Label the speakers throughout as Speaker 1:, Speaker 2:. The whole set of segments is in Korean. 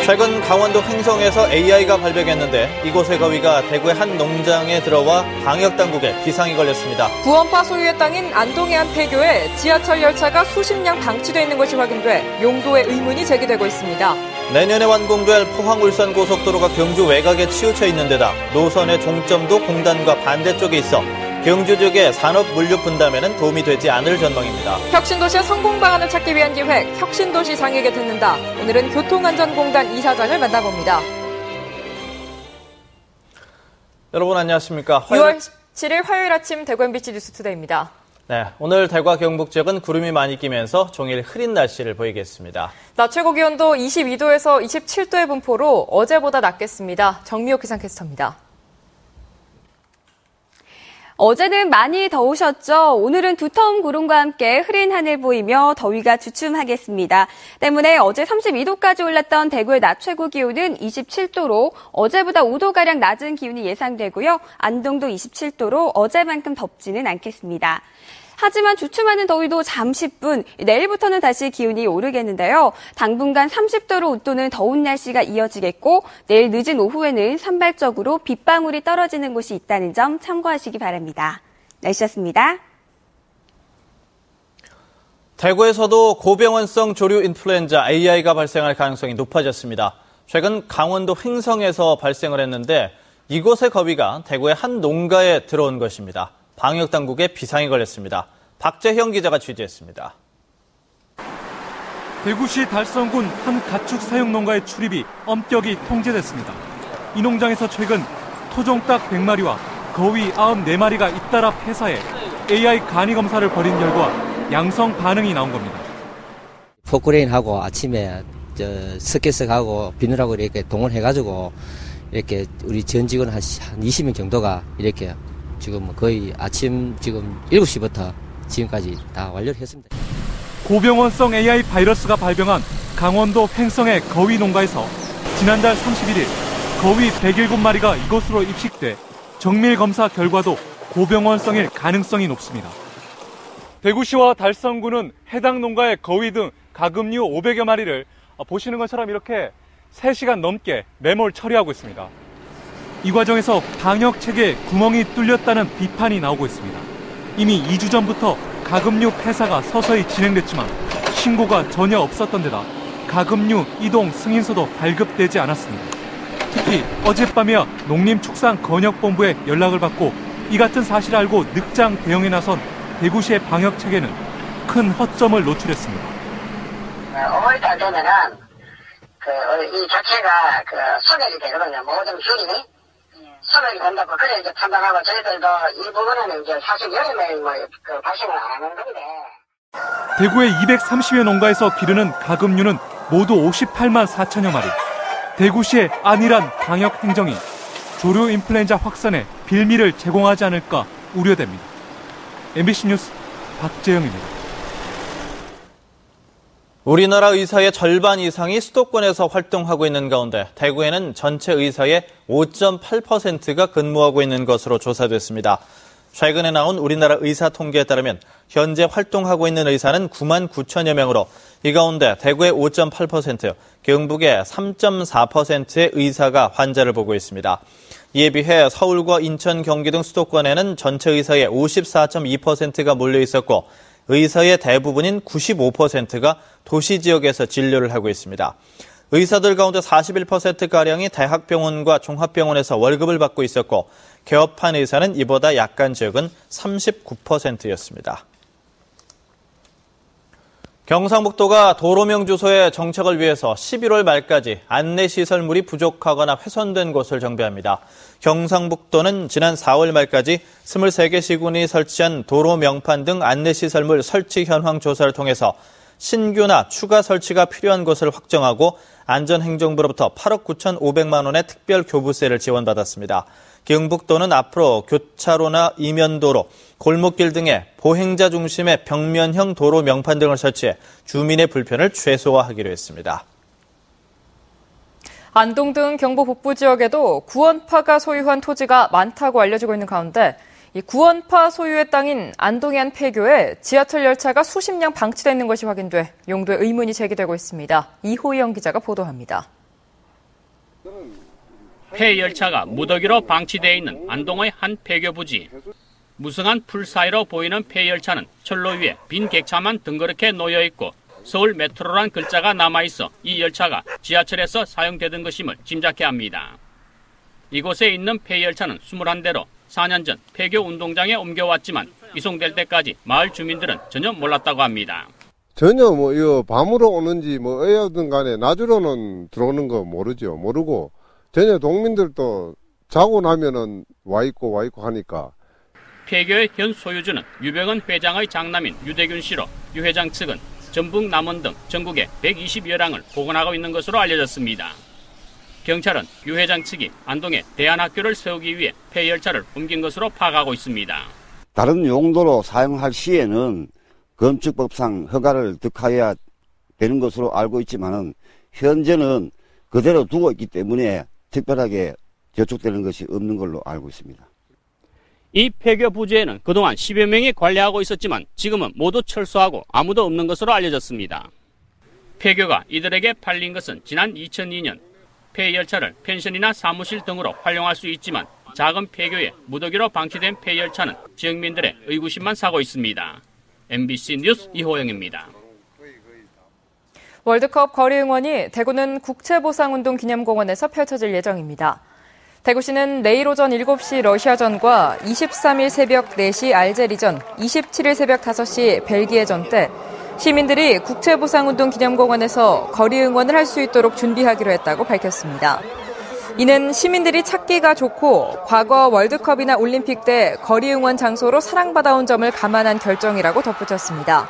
Speaker 1: 최근 강원도 횡성에서 AI가 발병했는데 이곳의 거위가 대구의 한 농장에 들어와 방역당국에 비상이 걸렸습니다.
Speaker 2: 구원파 소유의 땅인 안동의 한 폐교에 지하철 열차가 수십 량 방치되어 있는 것이 확인돼 용도의 의문이 제기되고 있습니다.
Speaker 1: 내년에 완공될 포항-울산 고속도로가 경주 외곽에 치우쳐 있는 데다 노선의 종점도 공단과 반대쪽에 있어 경주 지역의 산업 물류 분담에는 도움이 되지 않을 전망입니다.
Speaker 2: 혁신도시의 성공 방안을 찾기 위한 기획 혁신도시 상에게 듣는다. 오늘은 교통안전공단 이사장을 만나봅니다.
Speaker 1: 여러분 안녕하십니까?
Speaker 2: 6월 17일 화요일 아침 대구 MBC 뉴스투데이입니다.
Speaker 1: 네, 오늘 대구와 경북 지역은 구름이 많이 끼면서 종일 흐린 날씨를 보이겠습니다.
Speaker 2: 낮 최고 기온도 22도에서 27도의 분포로 어제보다 낮겠습니다. 정미호 기상캐스터입니다.
Speaker 3: 어제는 많이 더우셨죠? 오늘은 두터운 구름과 함께 흐린 하늘 보이며 더위가 주춤하겠습니다. 때문에 어제 32도까지 올랐던 대구의 낮 최고 기온은 27도로 어제보다 5도가량 낮은 기온이 예상되고요. 안동도 27도로 어제만큼 덥지는 않겠습니다. 하지만 주춤하는 더위도 잠시뿐, 내일부터는 다시 기온이 오르겠는데요. 당분간 30도로 웃도는 더운 날씨가 이어지겠고 내일 늦은 오후에는 산발적으로 빗방울이 떨어지는 곳이 있다는 점 참고하시기 바랍니다. 날씨였습니다.
Speaker 1: 대구에서도 고병원성 조류 인플루엔자 AI가 발생할 가능성이 높아졌습니다. 최근 강원도 횡성에서 발생을 했는데 이곳의 거위가 대구의 한 농가에 들어온 것입니다. 방역당국에 비상이 걸렸습니다. 박재형 기자가 취재했습니다.
Speaker 4: 대구시 달성군 한 가축 사육 농가의 출입이 엄격히 통제됐습니다. 이 농장에서 최근 토종닭 100마리와 거위 94마리가 잇따라 폐사해 AI 간이 검사를 벌인 결과 양성 반응이 나온 겁니다.
Speaker 5: 포크레인하고 아침에 스케스하고 비늘하고 이렇게 동원해가지고 이렇게 우리 전 직원 한 20명 정도가 이렇게 지금 거의 아침 지금 7시부터 지금까지 다 완료를 했습니다.
Speaker 4: 고병원성 AI 바이러스가 발병한 강원도 횡성의 거위 농가에서 지난달 31일 거위 107마리가 이곳으로 입식돼 정밀 검사 결과도 고병원성일 가능성이 높습니다. 대구시와 달성군은 해당 농가의 거위 등 가금류 500여 마리를 보시는 것처럼 이렇게 3시간 넘게 매몰 처리하고 있습니다. 이 과정에서 방역 체계에 구멍이 뚫렸다는 비판이 나오고 있습니다. 이미 2주 전부터 가금류 폐사가 서서히 진행됐지만 신고가 전혀 없었던 데다 가금류 이동 승인서도 발급되지 않았습니다. 특히 어젯밤에야 농림축산건역본부에 연락을 받고 이 같은 사실을 알고 늑장 대응에 나선 대구시의 방역 체계는 큰 허점을 노출했습니다.
Speaker 6: 5월달 되면은 이 자체가 소멸이 되거든요. 모든 균이 소멸이 된다고 그래 이제 판단하고 저희들도 이 부분은 이제 사실 여름에 발생을 안 하는 건데.
Speaker 4: 대구의 230여 농가에서 기르는 가금류는 모두 58만 4천여 마리. 대구시의 안일한 방역 행정이 조류 인플루엔자 확산에 빌미를 제공하지 않을까 우려됩니다. MBC 뉴스 박재영입니다.
Speaker 1: 우리나라 의사의 절반 이상이 수도권에서 활동하고 있는 가운데 대구에는 전체 의사의 5.8%가 근무하고 있는 것으로 조사됐습니다. 최근에 나온 우리나라 의사 통계에 따르면 현재 활동하고 있는 의사는 9만 9천여 명으로 이 가운데 대구의 5.8%, 경북의 3.4%의 의사가 환자를 보고 있습니다. 이에 비해 서울과 인천, 경기 등 수도권에는 전체 의사의 54.2%가 몰려 있었고 의사의 대부분인 95%가 도시 지역에서 진료를 하고 있습니다. 의사들 가운데 41%가량이 대학병원과 종합병원에서 월급을 받고 있었고 개업한 의사는 이보다 약간 적은 39%였습니다. 경상북도가 도로명 주소의 정착을 위해서 11월 말까지 안내시설물이 부족하거나 훼손된 곳을 정비합니다. 경상북도는 지난 4월 말까지 23개 시군이 설치한 도로 명판 등 안내시설물 설치 현황 조사를 통해서 신규나 추가 설치가 필요한 곳을 확정하고 안전행정부로부터 8억 9,500만 원의 특별 교부세를 지원받았습니다. 경북도는 앞으로 교차로나 이면도로, 골목길 등의 보행자 중심의 벽면형 도로 명판 등을 설치해 주민의 불편을 최소화하기로 했습니다. 안동 등 경북 북부 지역에도 구원파가 소유한 토지가 많다고 알려지고 있는 가운데
Speaker 2: 이 구원파 소유의 땅인 안동의 한 폐교에 지하철 열차가 수십 량 방치되어 있는 것이 확인돼 용도에 의문이 제기되고 있습니다. 이호영 기자가 보도합니다.
Speaker 7: 폐열차가 무더기로 방치되어 있는 안동의 한 폐교 부지. 무성한 풀 사이로 보이는 폐열차는 철로 위에 빈 객차만 덩그렇게 놓여 있고 서울 메트로란 글자가 남아있어 이 열차가 지하철에서 사용되던 것임을 짐작케 합니다. 이곳에 있는 폐열차는 21대로 4년 전 폐교 운동장에 옮겨왔지만 이송될 때까지 마을 주민들은 전혀 몰랐다고 합니다.
Speaker 8: 전혀 이거 밤으로 오는지 어여든 간에 낮으로는 들어오는 거 모르고 전혀 동민들도 자고 나면은 와 있고 하니까.
Speaker 7: 폐교의 현 소유주는 유병헌 회장의 장남인 유대균 씨로 유 회장 측은 전북, 남원 등 전국에 120여 량을 보관하고 있는 것으로 알려졌습니다. 경찰은 유 회장 측이 안동에 대안학교를 세우기 위해 폐열차를 옮긴 것으로 파악하고 있습니다.
Speaker 9: 다른 용도로 사용할 시에는 건축법상 허가를 득하여야 되는 것으로 알고 있지만은 현재는 그대로 두고 있기 때문에 특별하게 저촉되는 것이 없는 걸로 알고 있습니다.
Speaker 7: 이 폐교 부지에는 그동안 10여 명이 관리하고 있었지만 지금은 모두 철수하고 아무도 없는 것으로 알려졌습니다. 폐교가 이들에게 팔린 것은 지난 2002년. 폐열차를 펜션이나 사무실 등으로 활용할 수 있지만 작은 폐교에 무더기로 방치된 폐열차는 지역민들의 의구심만 사고 있습니다. MBC 뉴스 이호영입니다.
Speaker 2: 월드컵 거리 응원이 대구는 국채보상운동 기념공원에서 펼쳐질 예정입니다. 대구시는 내일 오전 7시 러시아전과 23일 새벽 4시 알제리전, 27일 새벽 5시 벨기에전 때 시민들이 국채보상운동 기념공원에서 거리 응원을 할 수 있도록 준비하기로 했다고 밝혔습니다. 이는 시민들이 찾기가 좋고 과거 월드컵이나 올림픽 때 거리 응원 장소로 사랑받아온 점을 감안한 결정이라고 덧붙였습니다.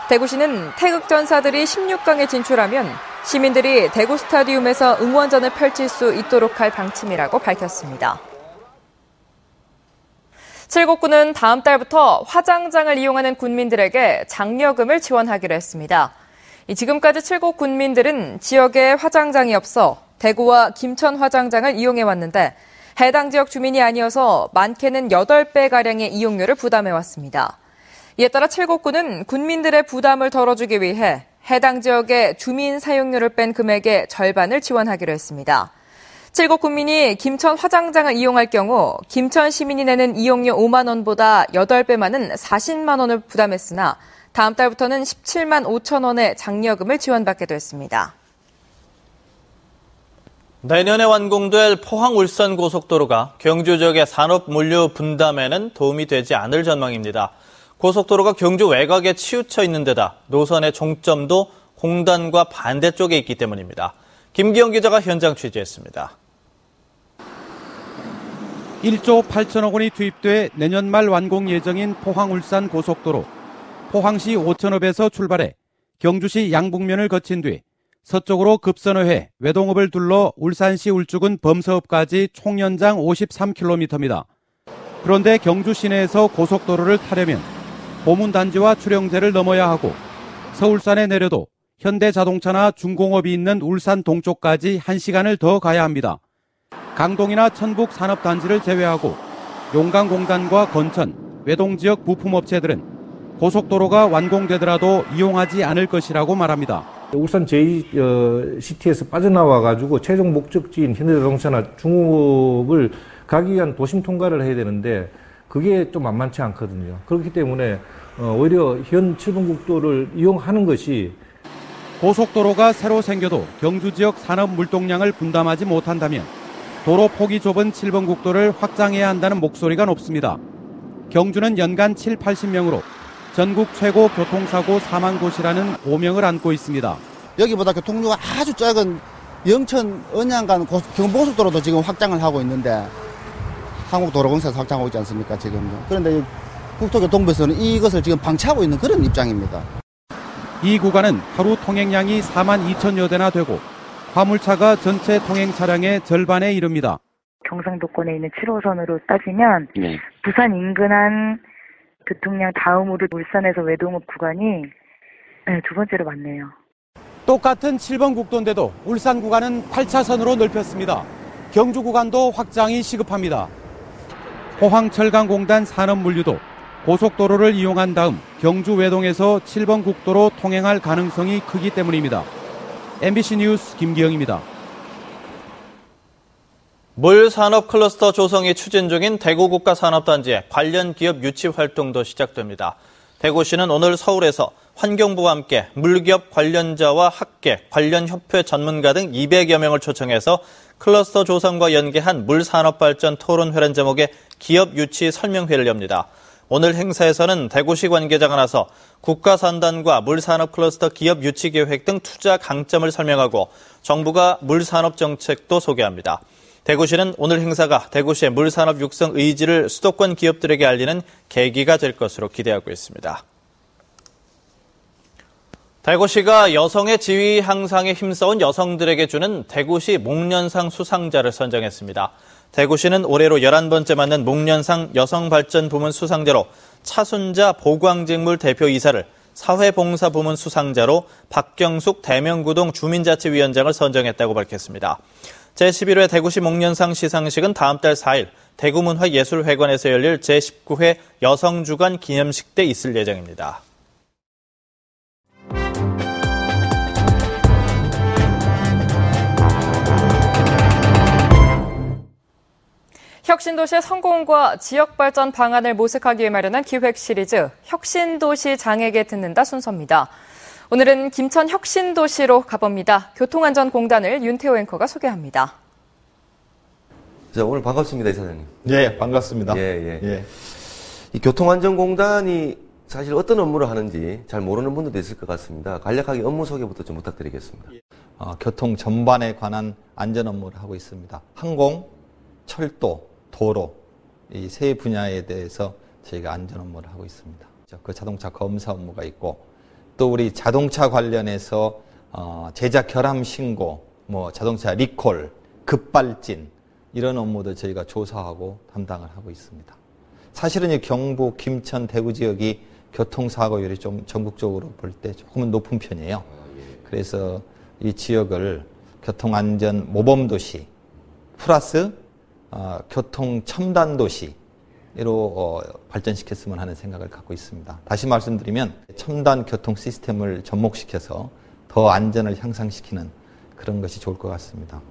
Speaker 2: 대구시는 태극전사들이 16강에 진출하면 시민들이 대구 스타디움에서 응원전을 펼칠 수 있도록 할 방침이라고 밝혔습니다. 칠곡군은 다음 달부터 화장장을 이용하는 군민들에게 장려금을 지원하기로 했습니다. 지금까지 칠곡 군민들은 지역에 화장장이 없어 대구와 김천 화장장을 이용해왔는데 해당 지역 주민이 아니어서 많게는 8배가량의 이용료를 부담해왔습니다. 이에 따라 칠곡군은 군민들의 부담을 덜어주기 위해 해당 지역의 주민 사용료를 뺀 금액의 절반을 지원하기로 했습니다. 칠곡 군민이 김천 화장장을 이용할 경우 김천 시민이 내는 이용료 5만 원보다 8배 많은 40만 원을 부담했으나 다음 달부터는 17만 5천 원의 장려금을 지원받게 됐습니다.
Speaker 1: 내년에 완공될 포항-울산 고속도로가 경주 지역의 산업 물류 분담에는 도움이 되지 않을 전망입니다. 고속도로가 경주 외곽에 치우쳐 있는 데다 노선의 종점도 공단과 반대쪽에 있기 때문입니다. 김기영 기자가 현장 취재했습니다.
Speaker 10: 1조 8천억 원이 투입돼 내년 말 완공 예정인 포항-울산 고속도로. 포항시 오천읍에서 출발해 경주시 양북면을 거친 뒤 서쪽으로 급선회해 외동읍을 둘러 울산시 울주군 범서읍까지 총 연장 53km입니다. 그런데 경주 시내에서 고속도로를 타려면 보문단지와 출영제를 넘어야 하고 서울산에 내려도 현대자동차나 중공업이 있는 울산 동쪽까지 1시간을 더 가야 합니다. 강동이나 천북 산업단지를 제외하고 용강공단과 건천, 외동지역 부품업체들은 고속도로가 완공되더라도 이용하지 않을 것이라고 말합니다.
Speaker 11: 울산 제2시티에서 빠져나와가지고 최종 목적지인 현대자동차나 중공업을 가기 위한 도심 통과를 해야 되는데 그게 좀 만만치 않거든요. 그렇기 때문에 오히려 현 7번국도를 이용하는 것이
Speaker 10: 고속도로가 새로 생겨도 경주 지역 산업 물동량을 분담하지 못한다면 도로 폭이 좁은 7번 국도를 확장해야 한다는 목소리가 높습니다. 경주는 연간 7, 80명으로 전국 최고 교통사고 사망도시라는 오명을 안고 있습니다.
Speaker 12: 여기보다 교통量아주 작은 영천, 언양 간 경부고속도로도 지금 확장을 하고 있는데 한국도로공사에서 확장하고 있지 않습니까, 지금. 그런데 국토교통부에서는 이것을 지금 방치하고 있는 그런 입장입니다.
Speaker 10: 이 구간은 하루 통행량이 4만 2천여 대나 되고 화물차가 전체 통행 차량의 절반에 이릅니다.
Speaker 13: 경상도권에 있는 7호선으로 따지면 부산 인근한 교통량 다음으로 울산에서 외동읍 구간이 두 번째로 많네요.
Speaker 10: 똑같은 7번 국도인데도 울산 구간은 8차선으로 넓혔습니다. 경주 구간도 확장이 시급합니다. 포항철강공단 산업물류도 고속도로를 이용한 다음 경주 외동에서 7번 국도로 통행할 가능성이 크기 때문입니다. MBC 뉴스 김기영입니다.
Speaker 1: 물산업 클러스터 조성이 추진 중인 대구국가산업단지의 관련 기업 유치 활동도 시작됩니다. 대구시는 오늘 서울에서 환경부와 함께 물기업 관련자와 학계, 관련 협회 전문가 등 200여 명을 초청해서 클러스터 조성과 연계한 물산업발전 토론회란 제목의 기업 유치 설명회를 엽니다. 오늘 행사에서는 대구시 관계자가 나서 국가산단과 물산업 클러스터 기업 유치 계획 등 투자 강점을 설명하고 정부가 물산업 정책도 소개합니다. 대구시는 오늘 행사가 대구시의 물산업 육성 의지를 수도권 기업들에게 알리는 계기가 될 것으로 기대하고 있습니다. 대구시가 여성의 지위 향상에 힘써온 여성들에게 주는 대구시 목련상 수상자를 선정했습니다. 대구시는 올해로 11번째 맞는 목련상 여성발전부문 수상자로 차순자 보광직물 대표이사를, 사회봉사부문 수상자로 박경숙 대명구동 주민자치위원장을 선정했다고 밝혔습니다. 제11회 대구시 목련상 시상식은 다음 달 4일 대구문화예술회관에서 열릴 제19회 여성주간 기념식 때 있을 예정입니다.
Speaker 2: 혁신도시의 성공과 지역발전 방안을 모색하기 위해 마련한 기획 시리즈 혁신도시 장에게 듣는다 순서입니다. 오늘은 김천 혁신도시로 가봅니다. 교통안전공단을 윤태호 앵커가 소개합니다.
Speaker 14: 자, 오늘 반갑습니다, 이사장님.
Speaker 15: 예, 반갑습니다.
Speaker 14: 예. 이 교통안전공단이 사실 어떤 업무를 하는지 잘 모르는 분들도 있을 것 같습니다. 간략하게 업무 소개부터 좀 부탁드리겠습니다.
Speaker 15: 교통 전반에 관한 안전 업무를 하고 있습니다. 항공, 철도, 도로 이 세 분야에 대해서 저희가 안전 업무를 하고 있습니다. 그 자동차 검사 업무가 있고 또 우리 자동차 관련해서 제작 결함 신고, 자동차 리콜, 급발진 이런 업무도 저희가 조사하고 담당을 하고 있습니다. 사실은 이 경북, 김천, 대구 지역이 교통사고율이 좀 전국적으로 볼 때 조금은 높은 편이에요. 그래서 이 지역을 교통안전 모범도시 플러스 교통 첨단 도시로 발전시켰으면 하는 생각을 갖고 있습니다. 다시 말씀드리면 첨단 교통 시스템을 접목시켜서 더 안전을 향상시키는 그런 것이 좋을 것 같습니다.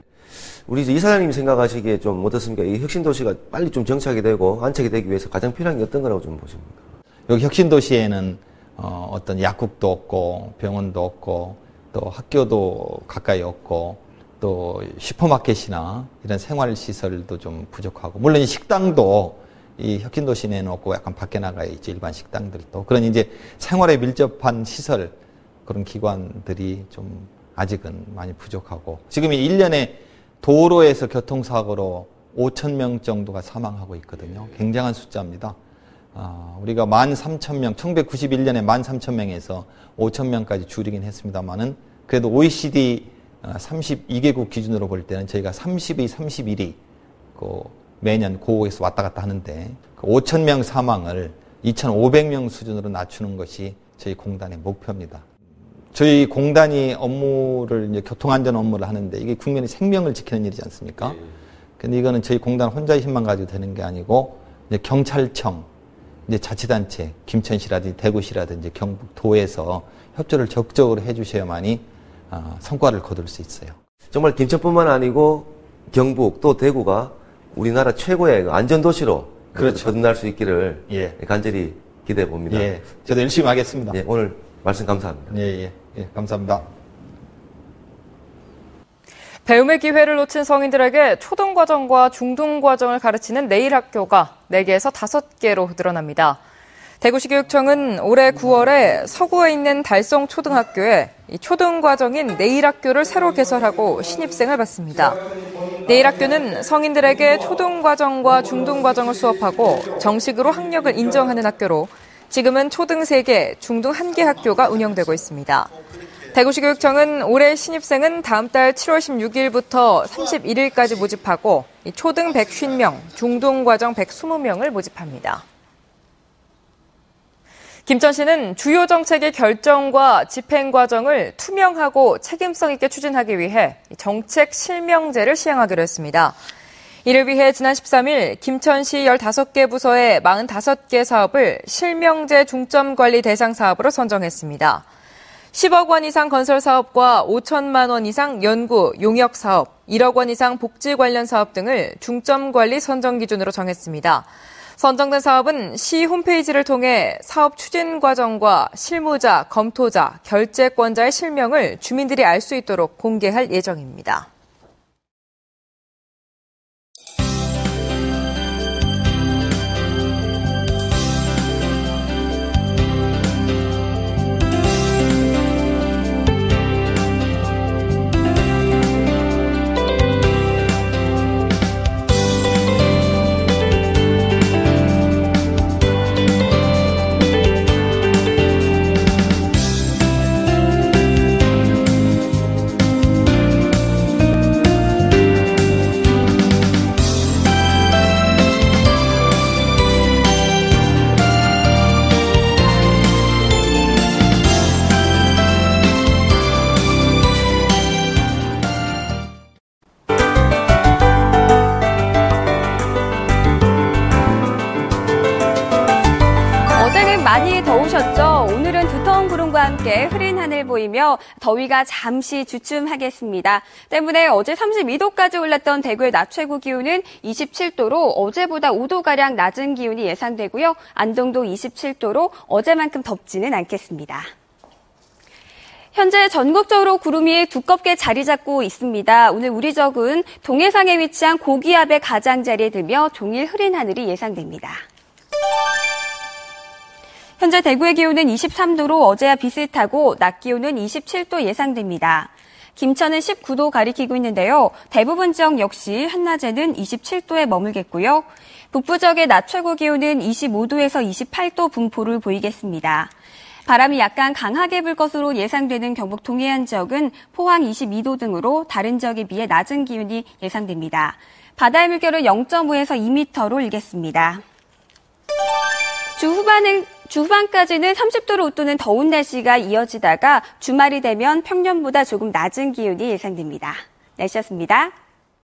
Speaker 14: 우리 이사장님이 생각하시기에 좀 어떻습니까? 이 혁신도시가 빨리 좀 정착이 되고 안착이 되기 위해서 가장 필요한 게 어떤 거라고 좀 보십니까?
Speaker 15: 여기 혁신도시에는 어떤 약국도 없고 병원도 없고 또 학교도 가까이 없고 또 슈퍼마켓이나 이런 생활시설도 좀 부족하고, 물론 이 식당도 이 혁신도시 내는 없고 약간 밖에 나가 있지, 일반 식당들도. 그런 이제 생활에 밀접한 시설, 그런 기관들이 좀 아직은 많이 부족하고, 지금 이 1년에 도로에서 교통사고로 5,000명 정도가 사망하고 있거든요. 굉장한 숫자입니다. 우리가 13,000명, 1991년에 13,000명에서 5,000명까지 줄이긴 했습니다만은 그래도 OECD 32개국 기준으로 볼 때는 저희가 30위, 31위 매년 고에서 왔다 갔다 하는데 5,000명 사망을 2,500명 수준으로 낮추는 것이 저희 공단의 목표입니다. 저희 공단이 업무를 이제 교통안전 업무를 하는데 이게 국민의 생명을 지키는 일이지 않습니까? 근데 이거는 저희 공단 혼자의 힘만 가지고 되는 게 아니고 이제 경찰청, 이제 자치단체, 김천시라든지 대구시라든지 경북도에서 협조를 적극적으로 해주셔야만이 성과를 거둘 수 있어요.
Speaker 14: 정말 김천뿐만 아니고 경북 또 대구가 우리나라 최고의 안전도시로 거듭날 수 있기를 간절히 기대해 봅니다.
Speaker 15: 예, 저도 열심히 하겠습니다.
Speaker 14: 예, 오늘 말씀 감사합니다.
Speaker 15: 예, 감사합니다.
Speaker 2: 배움의 기회를 놓친 성인들에게 초등과정과 중등과정을 가르치는 내일학교가 4개에서 5개로 늘어납니다. 대구시 교육청은 올해 9월에 서구에 있는 달성초등학교에 초등과정인 내일학교를 새로 개설하고 신입생을 받습니다. 내일학교는 성인들에게 초등과정과 중등과정을 수업하고 정식으로 학력을 인정하는 학교로 지금은 초등 3개, 중등 1개 학교가 운영되고 있습니다. 대구시 교육청은 올해 신입생은 다음 달 7월 16일부터 31일까지 모집하고 초등 150명, 중등과정 120명을 모집합니다. 김천시는 주요 정책의 결정과 집행 과정을 투명하고 책임성 있게 추진하기 위해 정책 실명제를 시행하기로 했습니다. 이를 위해 지난 13일 김천시 15개 부서의 45개 사업을 실명제 중점관리 대상 사업으로 선정했습니다. 10억 원 이상 건설 사업과 5천만 원 이상 연구, 용역 사업, 1억 원 이상 복지 관련 사업 등을 중점관리 선정 기준으로 정했습니다. 선정된 사업은 시 홈페이지를 통해 사업 추진 과정과 실무자, 검토자, 결재권자의 실명을 주민들이 알 수 있도록 공개할 예정입니다.
Speaker 3: 많이 더우셨죠? 오늘은 두터운 구름과 함께 흐린 하늘 보이며 더위가 잠시 주춤하겠습니다. 때문에 어제 32도까지 올랐던 대구의 낮 최고 기온은 27도로 어제보다 5도가량 낮은 기온이 예상되고요. 안동도 27도로 어제만큼 덥지는 않겠습니다. 현재 전국적으로 구름이 두껍게 자리 잡고 있습니다. 오늘 우리 적은 동해상에 위치한 고기압의 가장자리에 들며 종일 흐린 하늘이 예상됩니다. 현재 대구의 기온은 23도로 어제와 비슷하고 낮 기온은 27도 예상됩니다. 김천은 19도 가리키고 있는데요. 대부분 지역 역시 한낮에는 27도에 머물겠고요. 북부 지역의 낮 최고 기온은 25도에서 28도 분포를 보이겠습니다. 바람이 약간 강하게 불 것으로 예상되는 경북 동해안 지역은 포항 22도 등으로 다른 지역에 비해 낮은 기온이 예상됩니다. 바다의 물결은 0.5에서 2m로 일겠습니다. 주 후반까지는 30도를 웃도는 더운 날씨가 이어지다가 주말이 되면 평년보다 조금 낮은 기온이 예상됩니다. 날씨였습니다.